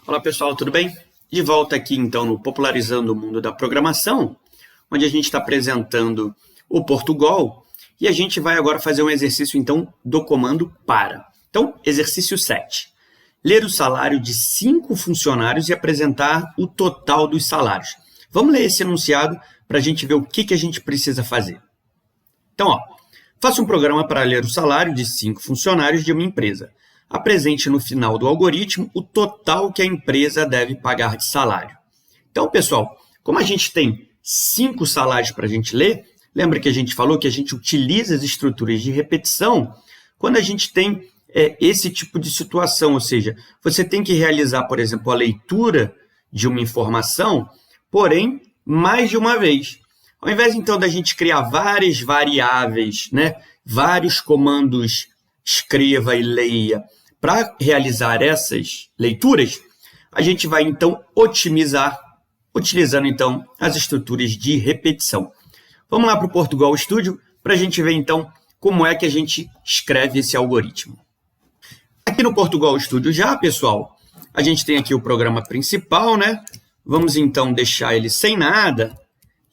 Olá pessoal, tudo bem? De volta aqui então no Popularizando o Mundo da Programação, onde a gente está apresentando o Portugal e a gente vai agora fazer um exercício então do comando para. Então, exercício 7. Ler o salário de 5 funcionários e apresentar o total dos salários. Vamos ler esse enunciado para a gente ver o que a gente precisa fazer. Então, faça um programa para ler o salário de 5 funcionários de uma empresa. Apresente no final do algoritmo o total que a empresa deve pagar de salário. Então, pessoal, como a gente tem 5 salários para a gente ler, lembra que a gente falou que a gente utiliza as estruturas de repetição quando a gente tem esse tipo de situação, ou seja, você tem que realizar, por exemplo, a leitura de uma informação, porém, mais de uma vez. Ao invés, então, da gente criar várias variáveis, vários comandos escreva e leia, para realizar essas leituras, a gente vai, então, otimizar, utilizando, então, as estruturas de repetição. Vamos lá para o Portugal Studio, para a gente ver, então, como é que a gente escreve esse algoritmo. Aqui no Portugal Studio já, pessoal, a gente tem aqui o programa principal, Vamos, então, deixar ele sem nada,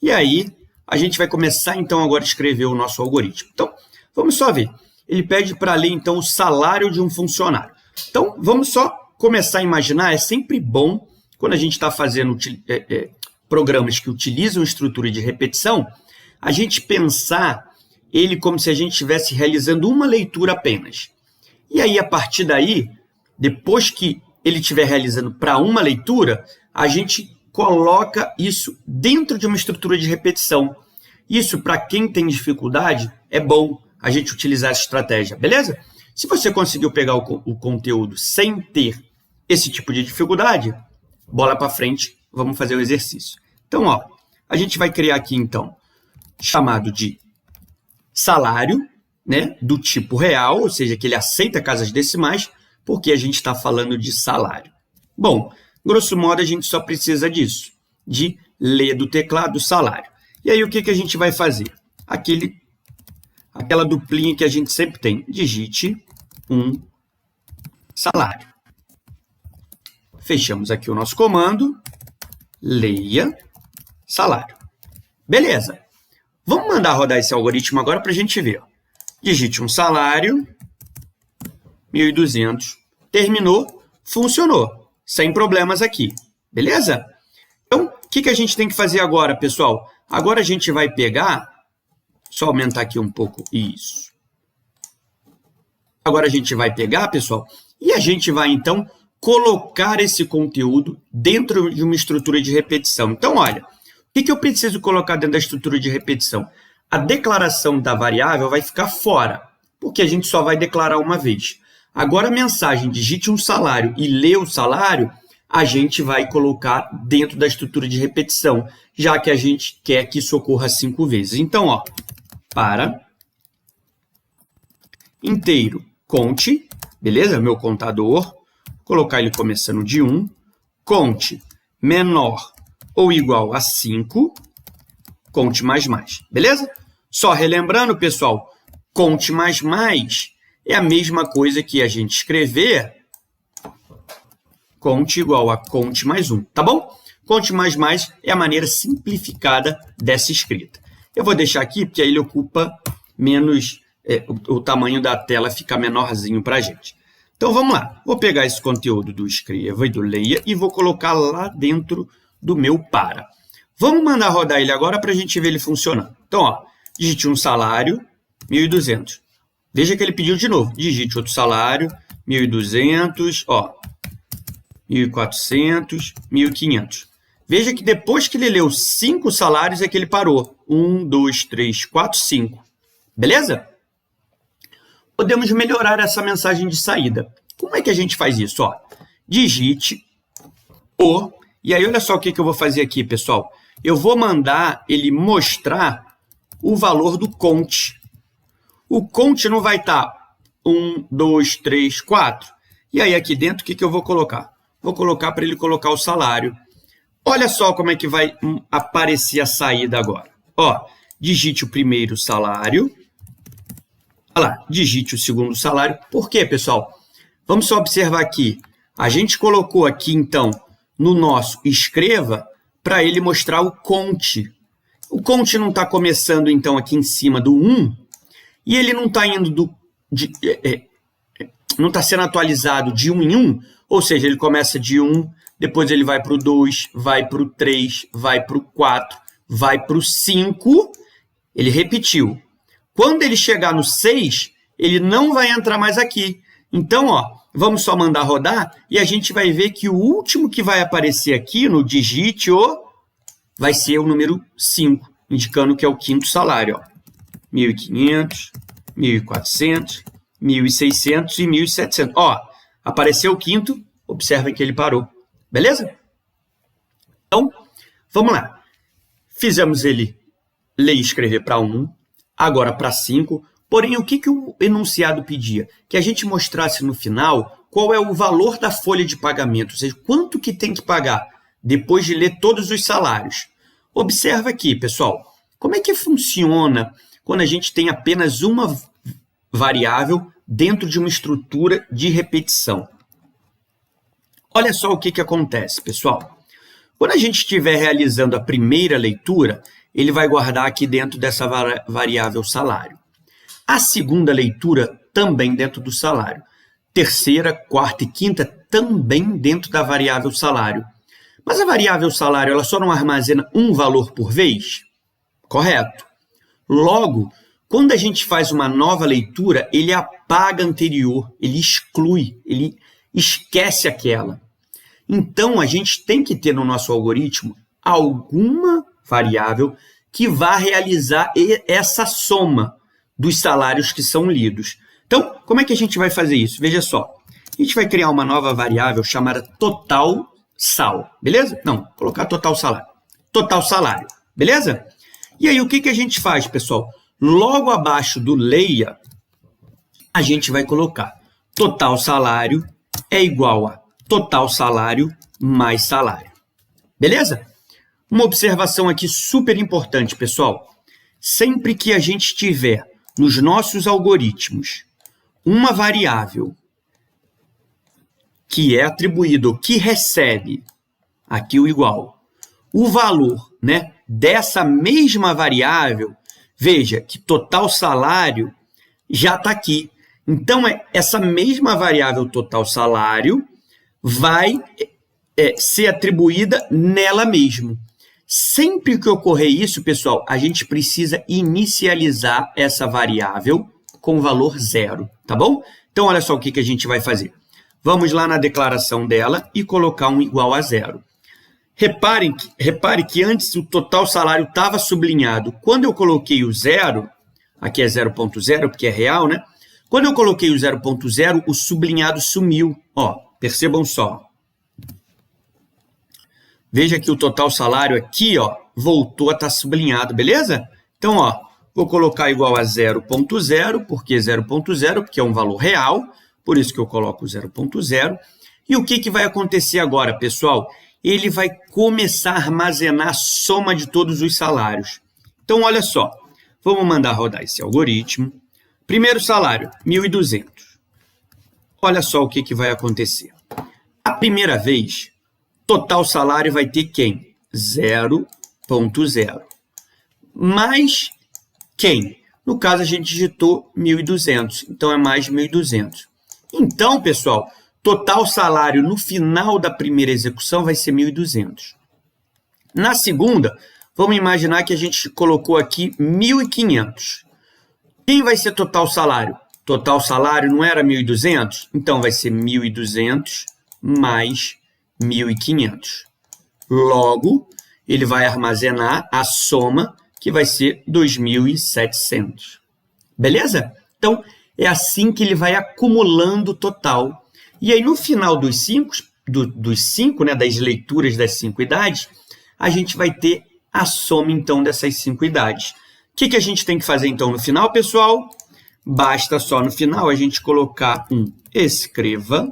e aí a gente vai começar, então, agora a escrever o nosso algoritmo. Então, vamos só ver. Ele pede para ler, então, o salário de um funcionário. Então, vamos só começar a imaginar, é sempre bom, quando a gente está fazendo programas que utilizam estrutura de repetição, a gente pensar ele como se a gente estivesse realizando uma leitura apenas. E aí, a partir daí, depois que ele estiver realizando para uma leitura, a gente coloca isso dentro de uma estrutura de repetição. Isso, para quem tem dificuldade, é bom a gente utilizar essa estratégia, beleza? Se você conseguiu pegar o conteúdo sem ter esse tipo de dificuldade, bola para frente, vamos fazer o exercício. Então, a gente vai criar aqui, então, chamado de salário, do tipo real, ou seja, que ele aceita casas decimais, porque a gente está falando de salário. Bom, grosso modo, a gente só precisa disso, de ler do teclado salário. E aí, o que a gente vai fazer? Aquela duplinha que a gente sempre tem. Digite um salário. Fechamos aqui o nosso comando. Leia salário. Beleza. Vamos mandar rodar esse algoritmo agora para a gente ver. Digite um salário. 1.200. Terminou. Funcionou. Sem problemas aqui. Beleza? Então, o que a gente tem que fazer agora, pessoal? Agora a gente vai pegar... Só aumentar aqui um pouco, isso. Agora a gente vai pegar, pessoal, e a gente vai, então, colocar esse conteúdo dentro de uma estrutura de repetição. Então, olha, o que eu preciso colocar dentro da estrutura de repetição? A declaração da variável vai ficar fora, porque a gente só vai declarar uma vez. Agora, a mensagem digite um salário e lê o salário, a gente vai colocar dentro da estrutura de repetição, já que a gente quer que isso ocorra 5 vezes. Então, para inteiro, conte, beleza? Meu contador, vou colocar ele começando de 1, conte menor ou igual a 5, conte mais, beleza? Só relembrando, pessoal, conte mais é a mesma coisa que a gente escrever conte igual a conte mais 1, tá bom? Conte mais é a maneira simplificada dessa escrita. Eu vou deixar aqui, porque aí ele ocupa menos, o tamanho da tela fica menorzinho para a gente. Então, vamos lá. Vou pegar esse conteúdo do escreva e do leia e vou colocar lá dentro do meu para. Vamos mandar rodar ele agora para a gente ver ele funcionando. Então, digite um salário, 1.200. Veja que ele pediu de novo. Digite outro salário, 1.200, 1.400, 1.500. Veja que depois que ele leu 5 salários é que ele parou. 1, 2, 3, 4, 5. Beleza? Podemos melhorar essa mensagem de saída. Como é que a gente faz isso? Digite o... E aí, olha só o que eu vou fazer aqui, pessoal. Eu vou mandar ele mostrar o valor do conte. O conte não vai estar 1, 2, 3, 4. E aí, aqui dentro, o que eu vou colocar? Vou colocar para ele colocar o salário. Olha só como é que vai aparecer a saída agora. Digite o primeiro salário. Olha lá, digite o segundo salário. Por quê, pessoal? Vamos só observar aqui. A gente colocou aqui, então, no nosso escreva, para ele mostrar o conte. O conte não está começando, então, aqui em cima do 1, e ele não está indo não está sendo atualizado de 1 em 1, ou seja, ele começa de 1, depois ele vai para o 2, vai para o 3, vai para o 4, vai para o 5, ele repetiu. Quando ele chegar no 6, ele não vai entrar mais aqui. Então, vamos só mandar rodar e a gente vai ver que o último que vai aparecer aqui no digite vai ser o número 5, indicando que é o quinto salário. 1.500, 1.400, 1.600 e 1.700. Apareceu o quinto, observem que ele parou. Beleza? Então, vamos lá. Fizemos ele ler e escrever para 1, agora para 5. Porém, o que o enunciado pedia? Que a gente mostrasse no final qual é o valor da folha de pagamento, ou seja, quanto que tem que pagar depois de ler todos os salários. Observa aqui, pessoal, como é que funciona quando a gente tem apenas uma variável dentro de uma estrutura de repetição. Olha só o que acontece, pessoal. Quando a gente estiver realizando a primeira leitura, ele vai guardar aqui dentro dessa variável salário. A segunda leitura também dentro do salário. Terceira, quarta e quinta também dentro da variável salário. Mas a variável salário ela só não armazena um valor por vez? Correto. Logo, quando a gente faz uma nova leitura, ele apaga a anterior, ele exclui, ele esquece aquela. Então, a gente tem que ter no nosso algoritmo alguma variável que vá realizar essa soma dos salários que são lidos. Então, como é que a gente vai fazer isso? Veja só, a gente vai criar uma nova variável chamada total sal, beleza? Não, colocar total salário. Total salário, beleza? E aí, o que a gente faz, pessoal? Logo abaixo do leia, a gente vai colocar total salário é igual a total salário mais salário. Beleza? Uma observação aqui super importante, pessoal. Sempre que a gente tiver nos nossos algoritmos uma variável que é atribuída ou que recebe, aqui o igual, o valor, né, dessa mesma variável, veja que total salário já está aqui. Então, essa mesma variável total salário vai ser atribuída nela mesmo. Sempre que ocorrer isso, pessoal, a gente precisa inicializar essa variável com o valor 0, tá bom? Então, olha só o que a gente vai fazer. Vamos lá na declaração dela e colocar um igual a 0. Repare que antes o total salário estava sublinhado. Quando eu coloquei o 0, aqui é 0.0, porque é real, né? Quando eu coloquei o 0.0, o sublinhado sumiu. Percebam só. Veja que o total salário aqui, voltou a estar sublinhado, beleza? Então, vou colocar igual a 0.0, porque 0.0, porque é um valor real, por isso que eu coloco 0.0. E o que vai acontecer agora, pessoal? Ele vai começar a armazenar a soma de todos os salários. Então, olha só, vamos mandar rodar esse algoritmo. Primeiro salário, 1.200. Olha só o que vai acontecer. A primeira vez, total salário vai ter quem? 0.0. Mais quem? No caso, a gente digitou 1.200, então é mais 1.200. Então, pessoal, total salário no final da primeira execução vai ser 1.200. Na segunda, vamos imaginar que a gente colocou aqui 1.500. Quem vai ser total salário? Total salário não era 1.200? Então, vai ser 1.200 mais 1.500. Logo, ele vai armazenar a soma, que vai ser 2.700. Beleza? Então, é assim que ele vai acumulando o total. E aí, no final dos 5, né, das leituras das 5 idades, a gente vai ter a soma, então, dessas 5 idades. O que a gente tem que fazer, então, no final, pessoal? Basta só, no final, a gente colocar um escreva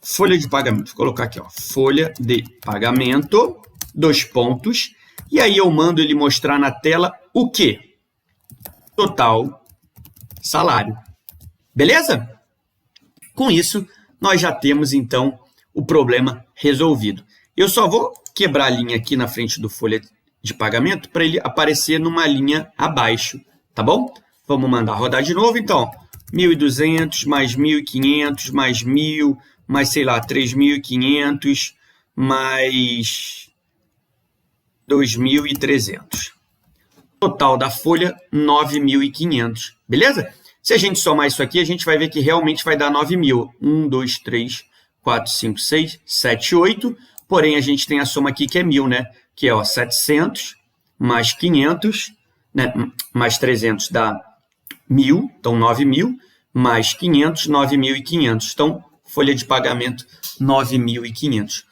folha de pagamento. Vou colocar aqui, folha de pagamento, 2 pontos. E aí, eu mando ele mostrar na tela o quê? Total salário. Beleza? Com isso, nós já temos, então, o problema resolvido. Eu só vou quebrar a linha aqui na frente do folha de pagamento para ele aparecer numa linha abaixo, tá bom? Vamos mandar rodar de novo, então. 1.200 mais 1.500 mais 1.000, mais, sei lá, 3.500 mais 2.300. Total da folha, 9.500, beleza? Se a gente somar isso aqui, a gente vai ver que realmente vai dar 9.000. 1, 2, 3, 4, 5, 6, 7, 8. Porém, a gente tem a soma aqui que é 1.000, né? Que é ó, 700 mais 500, né? Mais 300 dá 1.000, então 9.000, mais 500, 9.500. Então, folha de pagamento, 9.500.